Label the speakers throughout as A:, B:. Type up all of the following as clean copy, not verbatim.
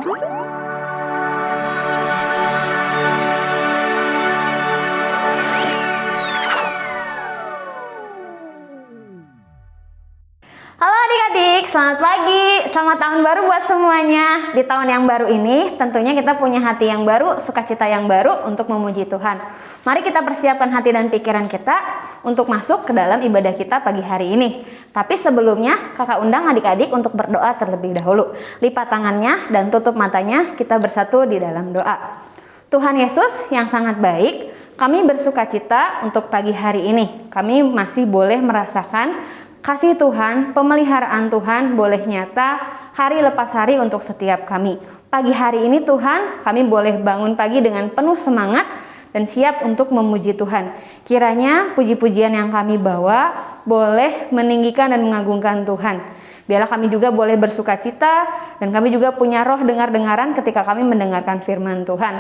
A: Halo adik-adik, selamat pagi, selamat tahun baru buat semuanya. Di tahun yang baru ini tentunya kita punya hati yang baru, sukacita yang baru untuk memuji Tuhan. Mari kita persiapkan hati dan pikiran kita untuk masuk ke dalam ibadah kita pagi hari ini. Tapi sebelumnya kakak undang adik-adik untuk berdoa terlebih dahulu. Lipat tangannya dan tutup matanya, kita bersatu di dalam doa. Tuhan Yesus yang sangat baik, kami bersukacita untuk pagi hari ini. Kami masih boleh merasakan kasih Tuhan, pemeliharaan Tuhan boleh nyata hari lepas hari untuk setiap kami. Pagi hari ini Tuhan, kami boleh bangun pagi dengan penuh semangat dan siap untuk memuji Tuhan. Kiranya puji-pujian yang kami bawa boleh meninggikan dan mengagungkan Tuhan. Biarlah kami juga boleh bersukacita dan kami juga punya roh dengar-dengaran ketika kami mendengarkan firman Tuhan.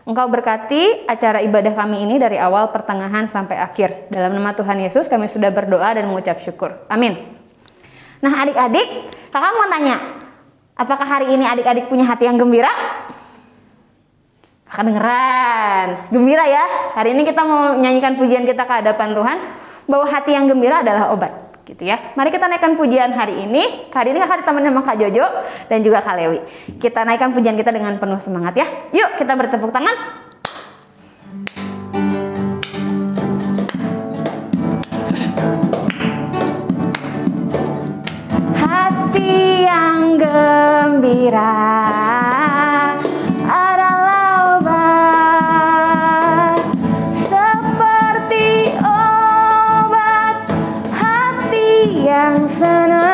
A: Engkau berkati acara ibadah kami ini dari awal, pertengahan, sampai akhir. Dalam nama Tuhan Yesus kami sudah berdoa dan mengucap syukur. Amin. Nah adik-adik, kakak mau tanya, apakah hari ini adik-adik punya hati yang gembira? Kakak dengeran, gembira ya. Hari ini kita mau nyanyikan pujian kita ke hadapan Tuhan, bahwa hati yang gembira adalah obat. Gitu ya. Mari kita naikkan pujian hari ini. Hari ini kakak ditemani sama Kak Jojo dan juga Kak Lewi. Kita naikkan pujian kita dengan penuh semangat ya. Yuk kita bertepuk tangan. Hati yang gembira adalah obat, seperti obat hati yang senang,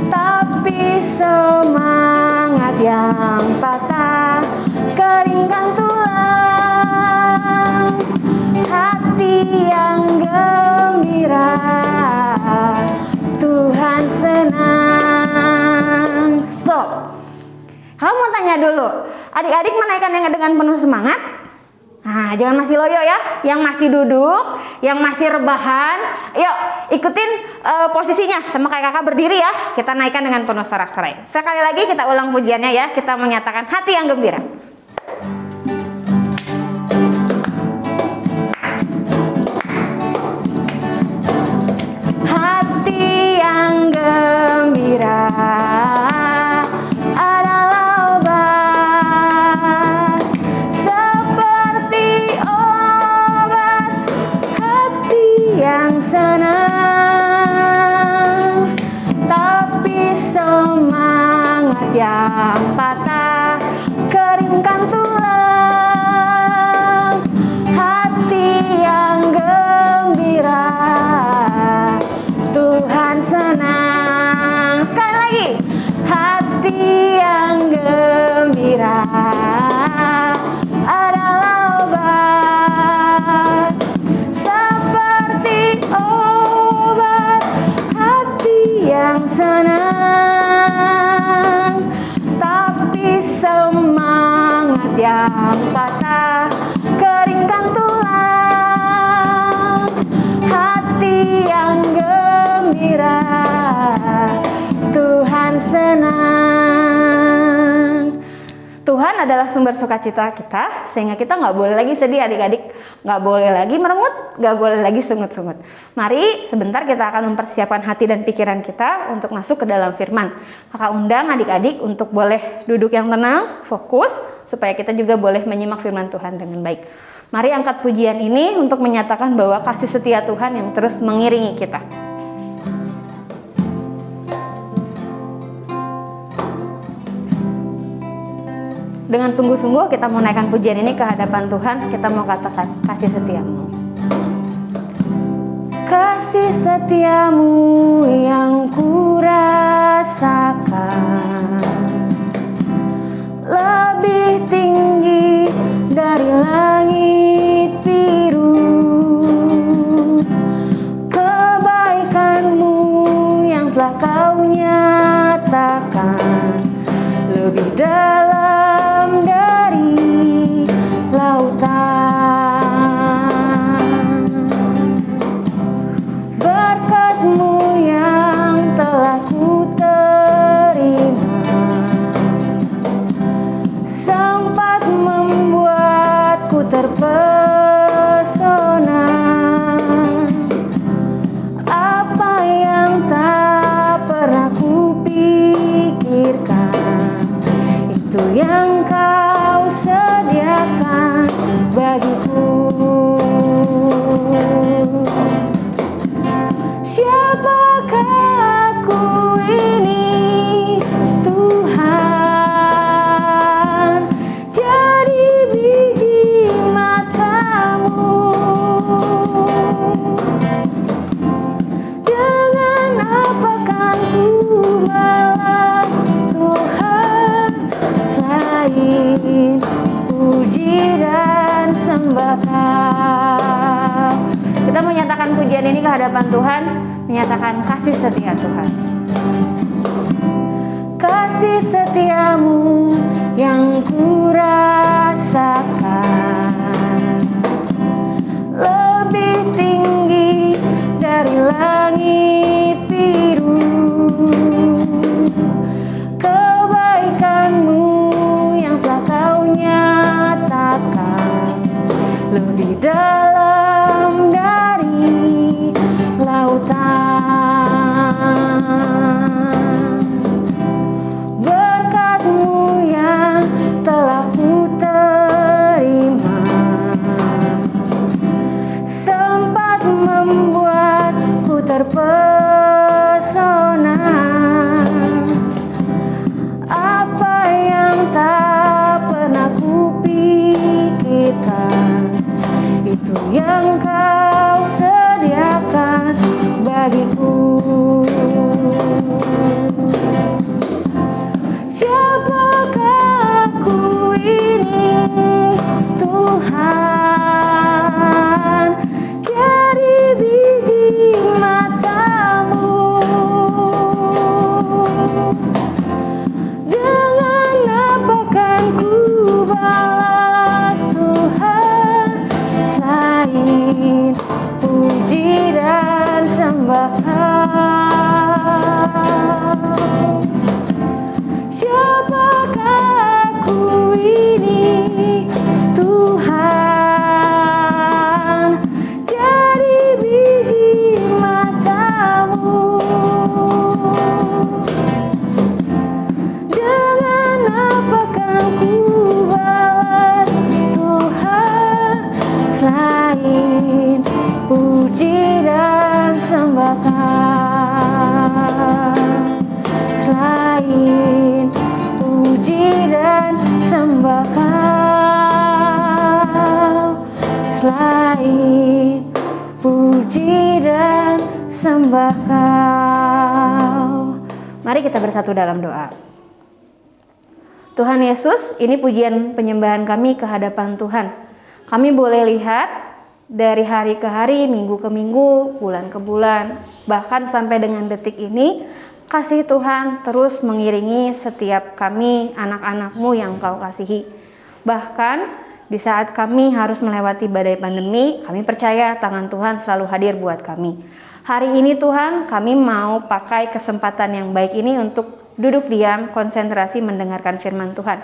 A: tapi semangat yang patah keringkan tulang. Hati yang gembira Tuhan senang. Stop. Kamu mau tanya dulu, adik-adik menaikkan yang dengan penuh semangat? Nah, jangan masih loyo ya, yang masih duduk, yang masih rebahan, yuk ikutin posisinya sama kayak kakak berdiri ya. Kita naikkan dengan penuh sorak-sorai. Sekali lagi kita ulang pujiannya ya, kita menyatakan hati yang gembira. Hati yang gembira adalah obat, seperti obat hati yang senang, tapi semangat yang patah keringkan tulang. Hati yang gembira Tuhan senang. Sekali lagi, hati yang gembira adalah obat, seperti obat hati yang senang, tapi semangat yang patah keringkan tulang. Hati yang gembira Tuhan senang. Tuhan adalah sumber sukacita kita, sehingga kita nggak boleh lagi sedih adik-adik, nggak boleh lagi merengut, nggak boleh lagi sungut-sungut. Mari sebentar kita akan mempersiapkan hati dan pikiran kita untuk masuk ke dalam firman. Kakak undang adik-adik untuk boleh duduk yang tenang, fokus, supaya kita juga boleh menyimak firman Tuhan dengan baik. Mari angkat pujian ini untuk menyatakan bahwa kasih setia Tuhan yang terus mengiringi kita. Dengan sungguh-sungguh kita mau naikkan pujian ini ke hadapan Tuhan. Kita mau katakan kasih setiamu. Kasih setiamu yang kurasakan lebih tinggi dari langit biru. Kebaikanmu yang telah kau nyatakan lebih dalam dari lautan. Berkat-Mu yang telah ku terima ke hadapan Tuhan, menyatakan kasih setia Tuhan. Kasih setiamu yang kurasakan lebih tinggi dari langit biru. Kebaikanmu yang telah kau nyatakan lebih dalam dari lautan. Berkat-Mu yang telah ku terima sempat membuatku terpesona. Apa yang tak pernah kupikirkan, itu yang Kau sediakan bagiku. Siapakah aku ini, Tuhan, dari biji mata-Mu. Dengan apa kan ku balas Tuhan, selain puji dan sembah Kau. Siapakah aku ini, Tuhan, dari biji mata-Mu. Dengan apa kan ku balas Tuhan, selain puji dan sembah Kau. Selain puji dan sembah Kau, selain puji dan sembah Kau. Mari kita bersatu dalam doa. Tuhan Yesus, ini pujian penyembahan kami ke hadapan Tuhan. Kami boleh lihat dari hari ke hari, minggu ke minggu, bulan ke bulan, bahkan sampai dengan detik ini, kasih Tuhan terus mengiringi setiap kami, anak-anak-Mu yang Kau kasihi. Bahkan di saat kami harus melewati badai pandemi, kami percaya tangan Tuhan selalu hadir buat kami. Hari ini Tuhan, kami mau pakai kesempatan yang baik ini untuk duduk diam, konsentrasi mendengarkan firman Tuhan.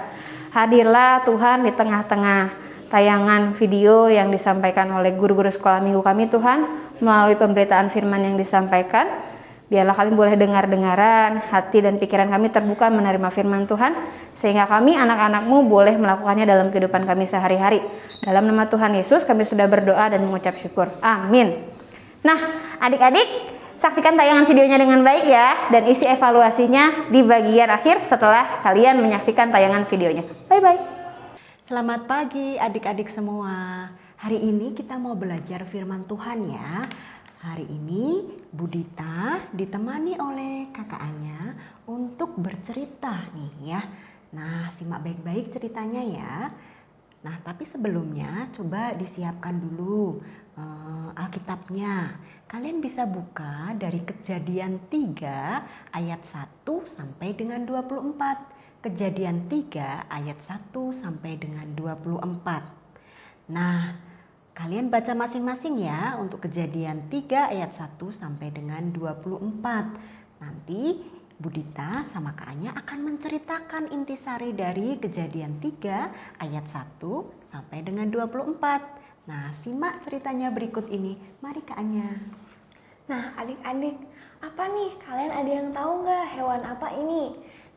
A: Hadirlah Tuhan di tengah-tengah tayangan video yang disampaikan oleh guru-guru sekolah minggu kami Tuhan, melalui pemberitaan firman yang disampaikan. Biarlah kami boleh dengar-dengaran, hati dan pikiran kami terbuka menerima firman Tuhan, sehingga kami anak-anak-Mu boleh melakukannya dalam kehidupan kami sehari-hari. Dalam nama Tuhan Yesus kami sudah berdoa dan mengucap syukur. Amin. Nah, adik-adik, saksikan tayangan videonya dengan baik ya, dan isi evaluasinya di bagian akhir setelah kalian menyaksikan tayangan videonya. Bye-bye.
B: Selamat pagi adik-adik semua. Hari ini kita mau belajar firman Tuhan ya. Hari ini Budita ditemani oleh kakaknya untuk bercerita nih ya. Nah, simak baik-baik ceritanya ya. Nah, tapi sebelumnya coba disiapkan dulu Alkitabnya. Kalian bisa buka dari Kejadian 3 ayat 1 sampai dengan 24. Kejadian 3 ayat 1 sampai dengan 24. Nah, kalian baca masing-masing ya untuk Kejadian 3 ayat 1 sampai dengan 24. Nanti Budita sama Kak Anya akan menceritakan intisari dari Kejadian 3 ayat 1 sampai dengan 24. Nah, simak ceritanya berikut ini. Mari Kak Anya.
C: Nah, adik-adik, apa nih? Kalian ada yang tahu nggak hewan apa ini?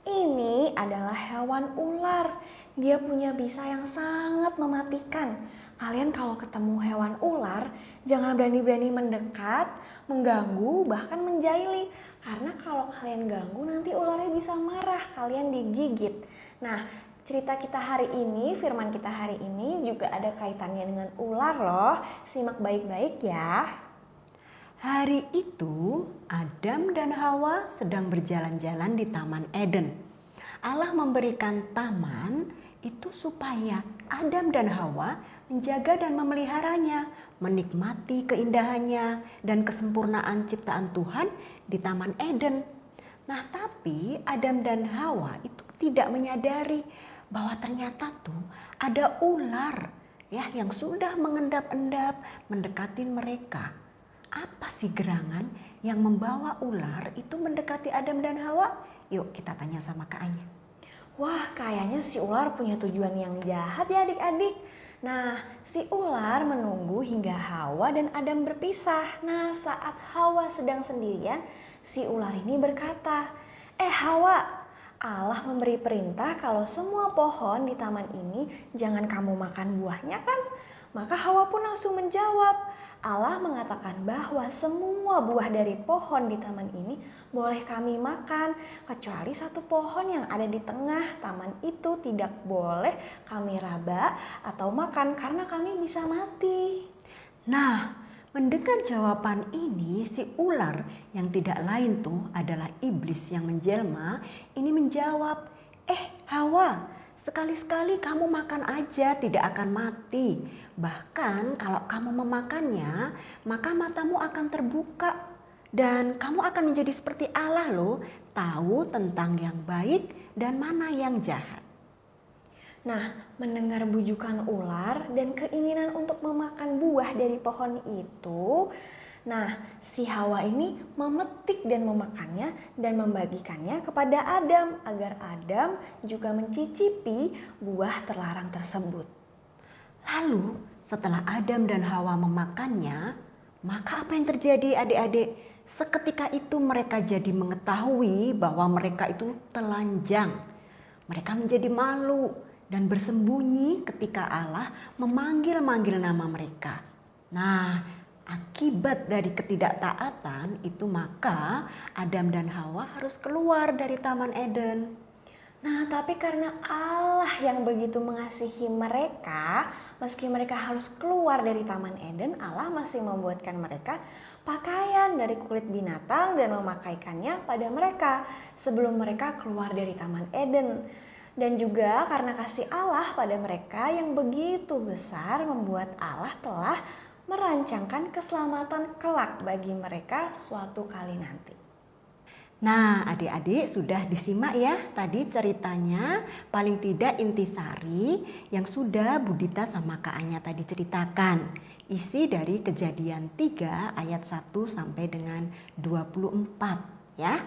C: Ini adalah hewan ular. Dia punya bisa yang sangat mematikan. Kalian kalau ketemu hewan ular, jangan berani-berani mendekat, mengganggu, bahkan menjaili. Karena kalau kalian ganggu, nanti ularnya bisa marah, kalian digigit. Nah, cerita kita hari ini, firman kita hari ini juga ada kaitannya dengan ular loh. Simak baik-baik ya.
B: Hari itu, Adam dan Hawa sedang berjalan-jalan di Taman Eden. Allah memberikan taman itu supaya Adam dan Hawa menjaga dan memeliharanya, menikmati keindahannya dan kesempurnaan ciptaan Tuhan di Taman Eden. Nah, tapi Adam dan Hawa itu tidak menyadari bahwa ternyata tuh ada ular ya yang sudah mengendap-endap mendekati mereka. Apa sih gerangan yang membawa ular itu mendekati Adam dan Hawa? Yuk kita tanya sama Kak Anya.
C: Wah, kayaknya si ular punya tujuan yang jahat ya adik-adik. Nah, si ular menunggu hingga Hawa dan Adam berpisah. Nah, saat Hawa sedang sendirian, si ular ini berkata, Hawa, Allah memberi perintah kalau semua pohon di taman ini jangan kamu makan buahnya kan? Maka Hawa pun langsung menjawab, Allah mengatakan bahwa semua buah dari pohon di taman ini boleh kami makan, kecuali satu pohon yang ada di tengah taman itu tidak boleh kami raba atau makan karena kami bisa mati.
B: Nah, mendengar jawaban ini si ular yang tidak lain tuh adalah iblis yang menjelma ini menjawab, Hawa, sekali-sekali kamu makan aja tidak akan mati. Bahkan kalau kamu memakannya, maka matamu akan terbuka dan kamu akan menjadi seperti Allah loh, tahu tentang yang baik dan mana yang jahat.
C: Nah, mendengar bujukan ular dan keinginan untuk memakan buah dari pohon itu, nah si Hawa ini memetik dan memakannya dan membagikannya kepada Adam agar Adam juga mencicipi buah terlarang tersebut.
B: Lalu setelah Adam dan Hawa memakannya, maka apa yang terjadi adik-adik? Seketika itu mereka jadi mengetahui bahwa mereka itu telanjang. Mereka menjadi malu dan bersembunyi ketika Allah memanggil-manggil nama mereka. Nah, akibat dari ketidaktaatan itu maka Adam dan Hawa harus keluar dari Taman Eden.
C: Nah, tapi karena Allah yang begitu mengasihi mereka, meski mereka harus keluar dari Taman Eden, Allah masih membuatkan mereka pakaian dari kulit binatang dan memakaikannya pada mereka sebelum mereka keluar dari Taman Eden. Dan juga karena kasih Allah pada mereka yang begitu besar membuat Allah telah merancangkan keselamatan kelak bagi mereka suatu kali nanti.
B: Nah, adik-adik sudah disimak ya tadi ceritanya, paling tidak intisari yang sudah Budita sama Kak Anya tadi ceritakan. Isi dari Kejadian 3 ayat 1 sampai dengan 24 ya.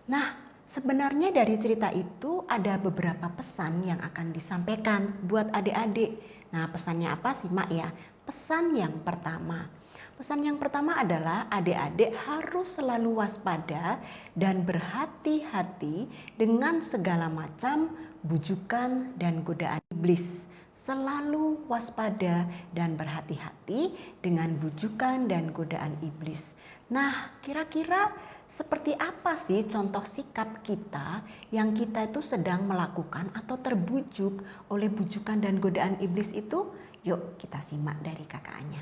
B: Nah, sebenarnya dari cerita itu ada beberapa pesan yang akan disampaikan buat adik-adik. Nah, pesannya apa? Simak ya. Pesan yang pertama. Pesan yang pertama adalah adik-adik harus selalu waspada dan berhati-hati dengan segala macam bujukan dan godaan iblis. Selalu waspada dan berhati-hati dengan bujukan dan godaan iblis. Nah, kira-kira seperti apa sih contoh sikap kita yang kita itu sedang melakukan atau terbujuk oleh bujukan dan godaan iblis itu? Yuk kita simak dari kakaknya.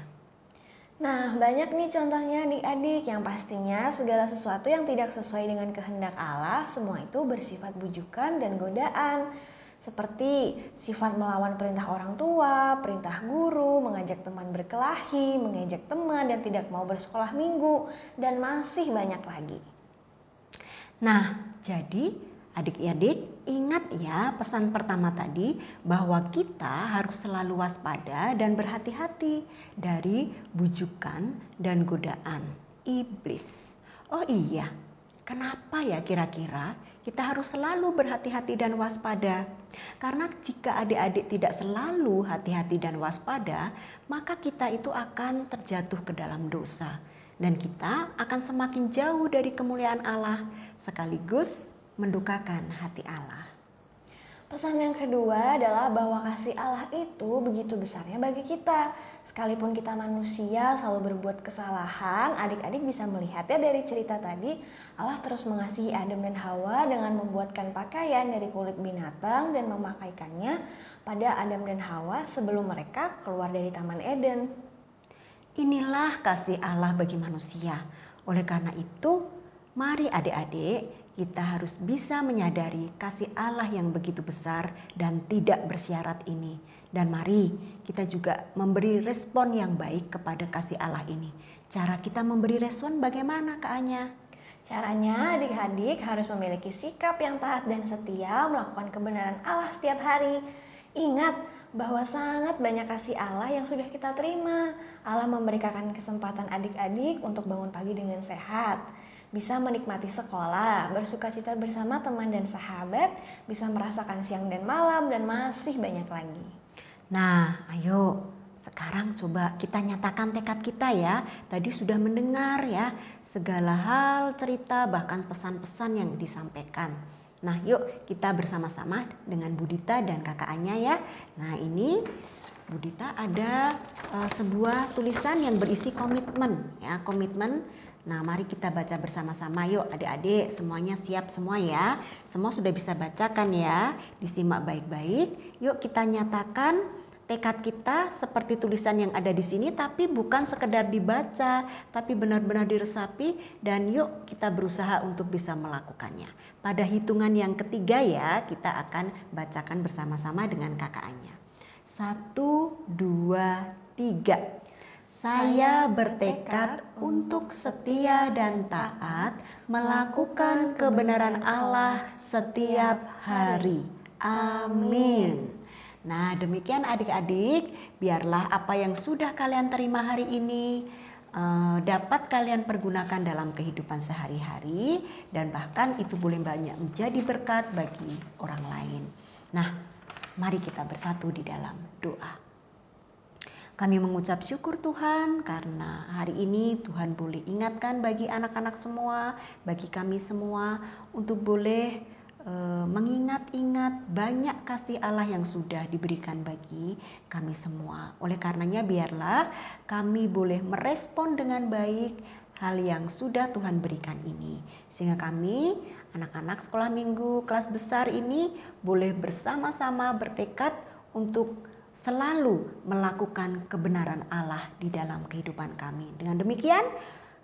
C: Nah, banyak nih contohnya adik-adik yang pastinya segala sesuatu yang tidak sesuai dengan kehendak Allah, semua itu bersifat bujukan dan godaan. Seperti sifat melawan perintah orang tua, perintah guru, mengajak teman berkelahi, mengejek teman dan tidak mau bersekolah minggu, dan masih banyak lagi.
B: Nah, jadi adik-adik ingat ya pesan pertama tadi bahwa kita harus selalu waspada dan berhati-hati dari bujukan dan godaan iblis. Oh iya, kenapa ya kira-kira kita harus selalu berhati-hati dan waspada? Karena jika adik-adik tidak selalu hati-hati dan waspada, maka kita itu akan terjatuh ke dalam dosa. Dan kita akan semakin jauh dari kemuliaan Allah sekaligus mendukakan hati Allah.
C: Pesan yang kedua adalah bahwa kasih Allah itu begitu besarnya bagi kita. Sekalipun kita manusia selalu berbuat kesalahan, adik-adik bisa melihat ya dari cerita tadi, Allah terus mengasihi Adam dan Hawa dengan membuatkan pakaian dari kulit binatang dan memakaikannya pada Adam dan Hawa sebelum mereka keluar dari Taman Eden.
B: Inilah kasih Allah bagi manusia. Oleh karena itu, mari adik-adik kita harus bisa menyadari kasih Allah yang begitu besar dan tidak bersyarat ini. Dan mari kita juga memberi respon yang baik kepada kasih Allah ini. Cara kita memberi respon bagaimana Kak Anya?
C: Caranya adik-adik harus memiliki sikap yang taat dan setia melakukan kebenaran Allah setiap hari. Ingat bahwa sangat banyak kasih Allah yang sudah kita terima. Allah memberikan kesempatan adik-adik untuk bangun pagi dengan sehat, bisa menikmati sekolah, bersukacita bersama teman dan sahabat, bisa merasakan siang dan malam, dan masih banyak lagi.
B: Nah, ayo sekarang coba kita nyatakan tekad kita ya. Tadi sudah mendengar ya segala hal, cerita, bahkan pesan-pesan yang disampaikan. Nah, yuk kita bersama-sama dengan Budita dan Kakak Anya ya. Nah, ini Budita ada sebuah tulisan yang berisi komitmen ya, komitmen. Nah, mari kita baca bersama-sama yuk adik-adik, semuanya siap semua ya. Semua sudah bisa bacakan ya, disimak baik-baik. Yuk kita nyatakan tekad kita seperti tulisan yang ada di sini, tapi bukan sekedar dibaca, tapi benar-benar diresapi, dan yuk kita berusaha untuk bisa melakukannya. Pada hitungan yang ketiga ya, kita akan bacakan bersama-sama dengan Kakak Anya. 1, 2, 3. Saya bertekad untuk setia dan taat melakukan kebenaran Allah setiap hari. Amin. Nah, demikian adik-adik, biarlah apa yang sudah kalian terima hari ini dapat kalian pergunakan dalam kehidupan sehari-hari, dan bahkan itu boleh banyak menjadi berkat bagi orang lain. Nah, mari kita bersatu di dalam doa. Kami mengucap syukur Tuhan karena hari ini Tuhan boleh ingatkan bagi anak-anak semua, bagi kami semua untuk boleh mengingat-ingat banyak kasih Allah yang sudah diberikan bagi kami semua. Oleh karenanya biarlah kami boleh merespon dengan baik hal yang sudah Tuhan berikan ini. Sehingga kami anak-anak sekolah minggu kelas besar ini boleh bersama-sama bertekad untuk selalu melakukan kebenaran Allah di dalam kehidupan kami. Dengan demikian,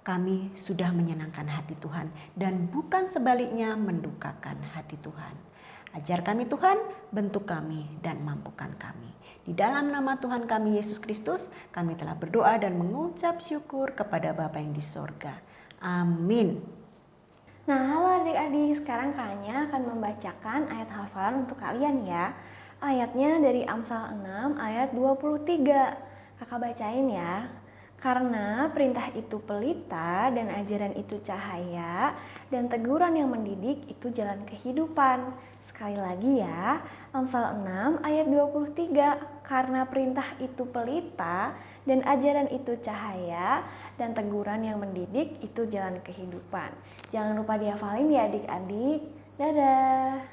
B: kami sudah menyenangkan hati Tuhan dan bukan sebaliknya mendukakan hati Tuhan. Ajar kami Tuhan, bentuk kami dan mampukan kami. Di dalam nama Tuhan kami Yesus Kristus, kami telah berdoa dan mengucap syukur kepada Bapa yang di sorga. Amin.
C: Nah, halo adik-adik, sekarang Kak Anya akan membacakan ayat hafalan untuk kalian ya. Ayatnya dari Amsal 6 ayat 23. Kakak bacain ya. Karena perintah itu pelita dan ajaran itu cahaya dan teguran yang mendidik itu jalan kehidupan. Sekali lagi ya, Amsal 6 ayat 23. Karena perintah itu pelita dan ajaran itu cahaya dan teguran yang mendidik itu jalan kehidupan. Jangan lupa dihafalin ya adik-adik. Dadah.